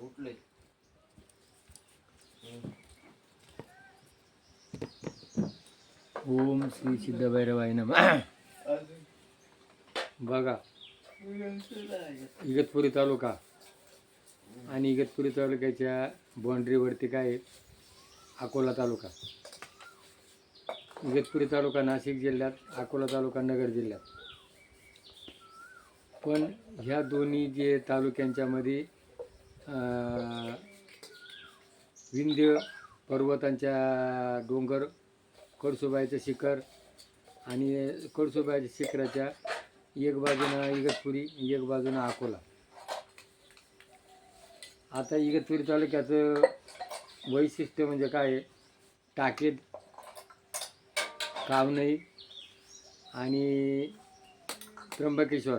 उठले. ओम श्री सिद्धभैरवाय नमः. बघा, इगतपुरी तालुका आणि इगतपुरी तालुक्याच्या बाउंड्रीवरती काय आहे? अकोला तालुका. इगतपुरी तालुका नाशिक जिल्ह्यात, अकोला तालुका नगर जिल्ह्यात. पण ह्या दोन्ही जे तालुक्यांच्यामध्ये विंध्य पर्वतांच्या डोंगर, कळसुबाईचं शिखर आणि कळसुबाईच्या शिखराच्या एक बाजूनं इगतपुरी, एक बाजूनं अकोला. आता इगतपुरी तालुक्याचं वैशिष्ट्य म्हणजे काय आहे? टाकेद, कावनई आणि त्र्यंबकेश्वर.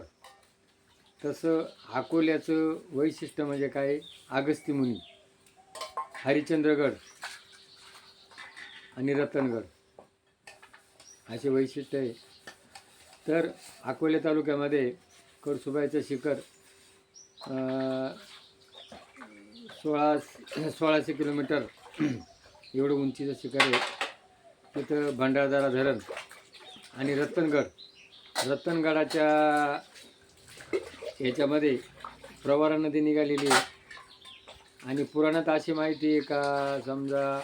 तसं अकोल्याचं वैशिष्ट्य म्हणजे काय? अगस्त्यमुनी, हरिश्चंद्रगड आणि रतनगड असे वैशिष्ट्य आहे. तर अकोले तालुक्यामध्ये कळसुबाईचं शिखर 1600 किलोमीटर एवढं उंचीचं शिखर आहे. तिथं भंडारदरा धरण आणि रतनगडाच्या ह्याच्यामध्ये प्रवरा नदी निघालेली आहे. आणि पुराणात अशी माहिती आहे का, समजा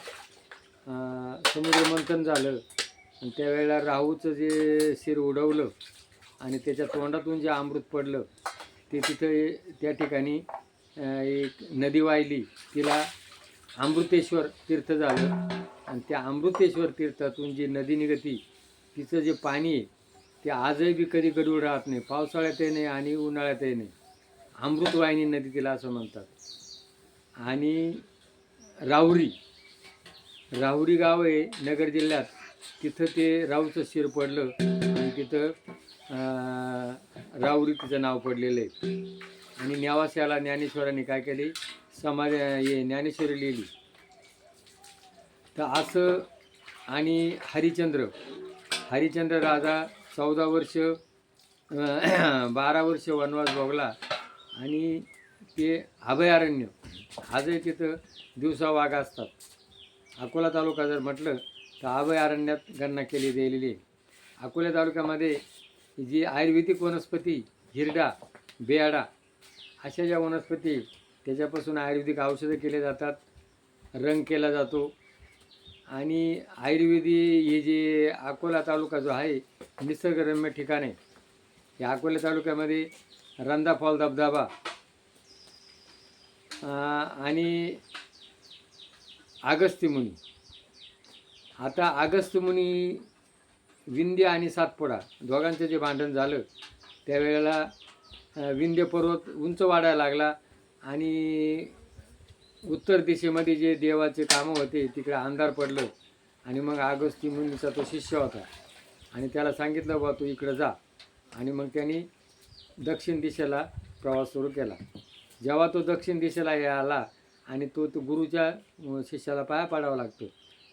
समुद्र मंथन झालं आणि त्यावेळेला राहूचं जे शिर उडवलं आणि त्याच्या तोंडातून जे अमृत पडलं ते तिथं त्या ठिकाणी एक नदी वाहिली, तिला अमृतेश्वर तीर्थ झालं. आणि त्या अमृतेश्वर तीर्थातून जी नदी निघती तिचं जे पाणी आहे ते आजही बी कधी गडूळ राहत नाही. पावसाळ्यातही नाही आणि उन्हाळ्यातही नाही. अमृतवाहिनी नदी तिला असं म्हणतात. आणि राहुरी गाव आहे नगर जिल्ह्यात. तिथं ते राहूचं शिर पडलं आणि तिथं राहुरी तिचं नाव पडलेलं आहे. आणि नेवास्याला ज्ञानेश्वरांनी काय केली? ज्ञानेश्वरी लिहिली. तर असं. आणि हरिश्चंद्र राजा 14 वर्ष 12 वर्ष वनवास भोगला आणि ते अभयारण्य आजही तिथं दिवसा वाघ असतात. अकोला तालुका जर म्हटलं तर अभयारण्यात गणना केली गेलेली आहे. अकोला तालुक्यामध्ये जी आयुर्वेदिक वनस्पती, हिरडा, बेहाडा अशा ज्या वनस्पती त्याच्यापासून आयुर्वेदिक औषधं केले जातात, रंग केला जातो. आणि आयुर्वेदी हे जे अकोला तालुका जो आहे निसर्गरम्य ठिकाण आहे. या अकोला तालुक्यामध्ये रंधा फॉल धबधबा आणि अगस्त्यमुनी. आता अगस्त्यमुनी, विंध्य आणि सातपुडा दोघांचं जे भांडण झालं त्यावेळेला विंध्य पर्वत उंच वाढायला लागला आणि उत्तर दिशेमध्ये जे देवाचे कामं होते तिकडे अंधार पडलं. आणि मग अगस्त्यमुनीचा तो शिष्य होता आणि त्याला सांगितलं बा तू इकडं जा. आणि मग त्यांनी दक्षिण दिशेला प्रवास सुरू केला. जेव्हा तो दक्षिण दिशेला आला आणि तो गुरुच्या शिष्याला पाया पाडावा लागतो.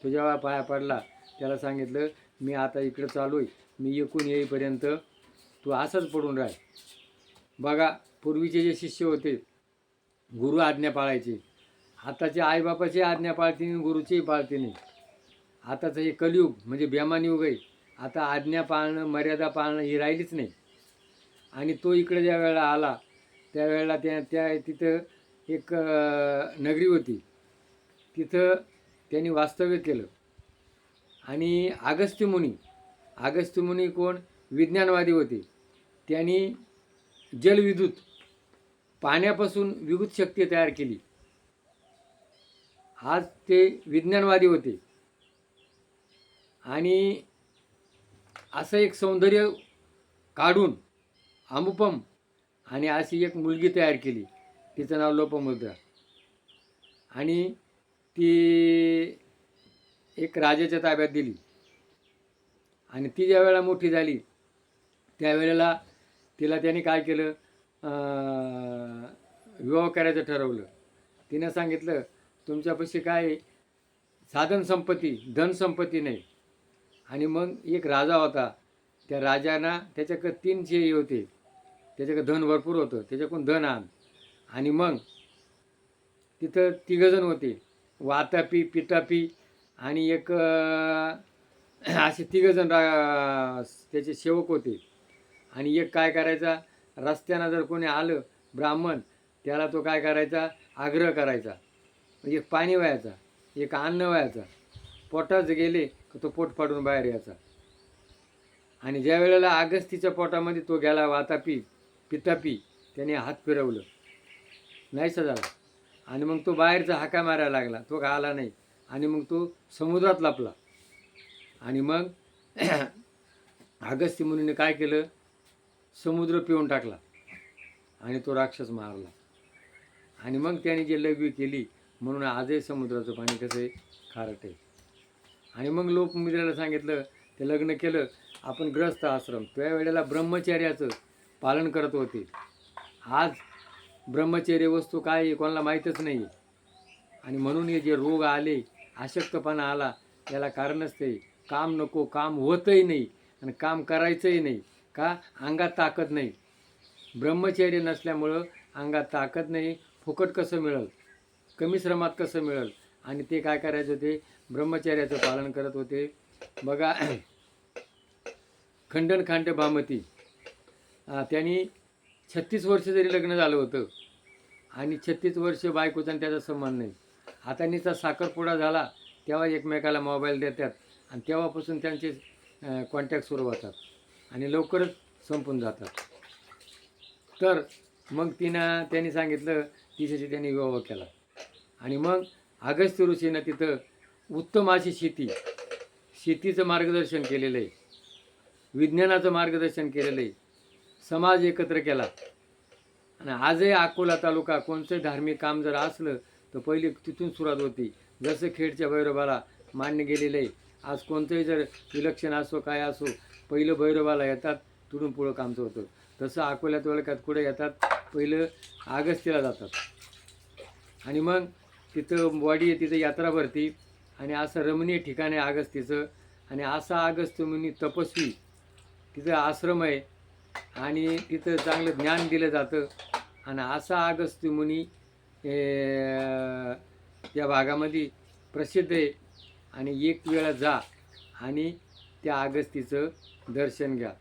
तो जेव्हा पाया पडला त्याला सांगितलं मी आता इकडं चालू आहे, मी एकूण येईपर्यंत तू असंच पडून राह. बघा, पूर्वीचे जे शिष्य होते गुरु आज्ञा पाळायचे. आताचे आईबापाची आज्ञा पाळते नाही, गुरुचीही पाळते नाही. आताचं हे कलियुग म्हणजे बेमान युग आहे. आता आज्ञा पाळणं, मर्यादा पाळणं ही राहिलीच नाही. आणि तो इकडे ज्या वेळेला आला त्यावेळेला त्या तिथं एक नगरी होती, तिथं त्यांनी वास्तव्य केलं. आणि अगस्त्यमुनी कोण? विज्ञानवादी होते. त्यांनी जलविद्युत, पाण्यापासून विद्युत शक्ती तयार केली. आज ते विज्ञानवादी होते. आणि असं एक सौंदर्य काढून अनुपम आणि अशी एक मुलगी तयार केली, तिचं नाव लोपमुद्रा. आणि ती एक राजाच्या ताब्यात दिली. आणि ती ज्या वेळेला मोठी झाली त्यावेळेला तिला त्याने काय केलं? विवाह करायचं ठरवलं. तिनं सांगितलं तुमच्यापाशी काय साधन संपत्ती, धनसंपत्ती नाही. आणि मग एक राजा होता, त्या राजाना त्याच्याकडे 3 शेळी होते, त्याच्याकडे धन भरपूर होतं, त्याच्याकडून धन आण. आणि मग तिथं तिघजण होते, वातापी, पितापी आणि एक असे तिघजण त्याचे सेवक होते. आणि एक काय करायचा, रस्त्यानं जर कोणी आलं ब्राह्मण, त्याला तो काय करायचा, आग्रह करायचा. एक पाणी व्हायचा, एक अन्न व्हायचा. पोटात गेले तर तो पोट फाडून बाहेर यायचा. आणि ज्या वेळेला अगस्तीच्या पोटामध्ये तो गेला, वातापी पितापी, त्याने हात फिरवलं, नाहीसा झाला. आणि मग तो बाहेरचा हाका मारायला लागला, तो आला नाही. आणि मग तो समुद्रात लपला. आणि मग अगस्ती मुनीने काय केलं, समुद्र पिऊन टाकला आणि तो राक्षस मारला. आणि मग त्याने जे लघवी केली, म्हणून आजही समुद्राचं पाणी कसं आहे, खारट आहे. आणि मग लोकमुद्रेला सांगितलं, ते लग्न केलं. आपण ग्रस्त आश्रम त्या वेळेला ब्रह्मचर्याचं पालन करत होते. आज ब्रह्मचर्य वस्तू काय आहे कोणाला माहीतच नाही. आणि म्हणून हे जे रोग आले, अशक्तपणा आला, याला कारणच ते काम नको, काम होतही नाही आणि काम करायचंही नाही. का? अंगात ताकद नाही. ब्रह्मचर्य नसल्यामुळं अंगात ताकद नाही. फुकट कसं मिळेल, कमी श्रमात कसं मिळेल. आणि ते काय करायचं, ते ब्रह्मचर्याचं पालन करत होते. बघा, खंडन खांड भामती, त्यांनी 36 वर्ष जरी लग्न झालं होतं आणि 36 वर्ष बायकोचा त्याचा संबंध नाही. आता नुसता साखरपुडा झाला तेव्हा एकमेकाला मोबाईल देतात आणि तेव्हापासून त्यांचे कॉन्टॅक्ट सुरू होतात आणि लवकरच संपून जातात. तर मग त्यांनी सांगितलं, तिच्याशी त्यांनी विवाह केला. आणि मग अगस्त्य ऋषीनं तिथं उत्तम अशी शेतीचं मार्गदर्शन केलेलं आहे, विज्ञानाचं मार्गदर्शन केलेलं आहे, समाज एकत्र केला. आणि आजही अकोला तालुका कोणतंही धार्मिक काम जर असलं तर पहिली तिथून सुरुवात होती. जसं खेडच्या भैरवाला मान्य गेलेलं आहे, आज कोणतंही जर विलक्षण असो काय असो, पहिलं भैरवाला येतात, तिथून पुढं कामचं होतं. तसं अकोल्या तालुक्यात कुठे येतात, पहिलं अगस्तीला जातात. आणि मग तिथं वाडी आहे, तिथं यात्रा भरती. आणि असं रमणीय ठिकाण आहे अगस्तीचं. आणि असा अगस्त्य मुनी तपस्वी, तिथं आश्रम आहे आणि तिथं चांगलं ज्ञान दिलं जातं. आणि असा अगस्त्य मुनी त्या भागामध्ये प्रसिद्ध आहे. आणि एक वेळा जा आणि त्या अगस्तीचं दर्शन घ्या.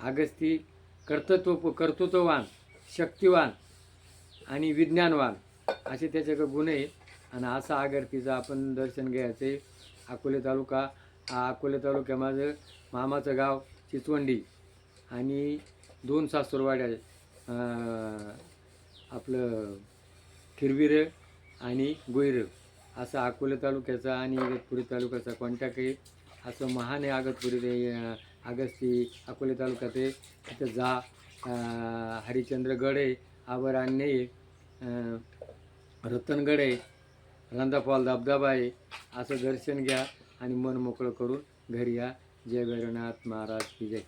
अगस्ती कर्तृत्ववान, शक्तिवान आणि विज्ञानवान असे त्याच्याकडे गुण आहे. आणि असा अगस्तीचं आपण दर्शन घ्यायचं आहे. अकोले तालुका, अकोले तालुक्यामध्ये मामाचं गाव चिचवंडी आणि 2 सासूरवाड्या, आपलं खिरवीर आणि गोयर, असा अकोले तालुक्याचा आणि इगतपुरी तालुक्याचा कॉन्टॅक्ट आहे. असं महान आहे अगतपुरी अगस्ती अकोले तालुक्यात आहे. तिथं जा, हरिश्चंद्रगड आहे, आबरान्य आहे, रतनगड आहे, रंधाफॉल धबधबा आहे. असं दर्शन घ्या आणि मन मोकळं करून घरी या. जय भैरवनाथ महाराज की जय.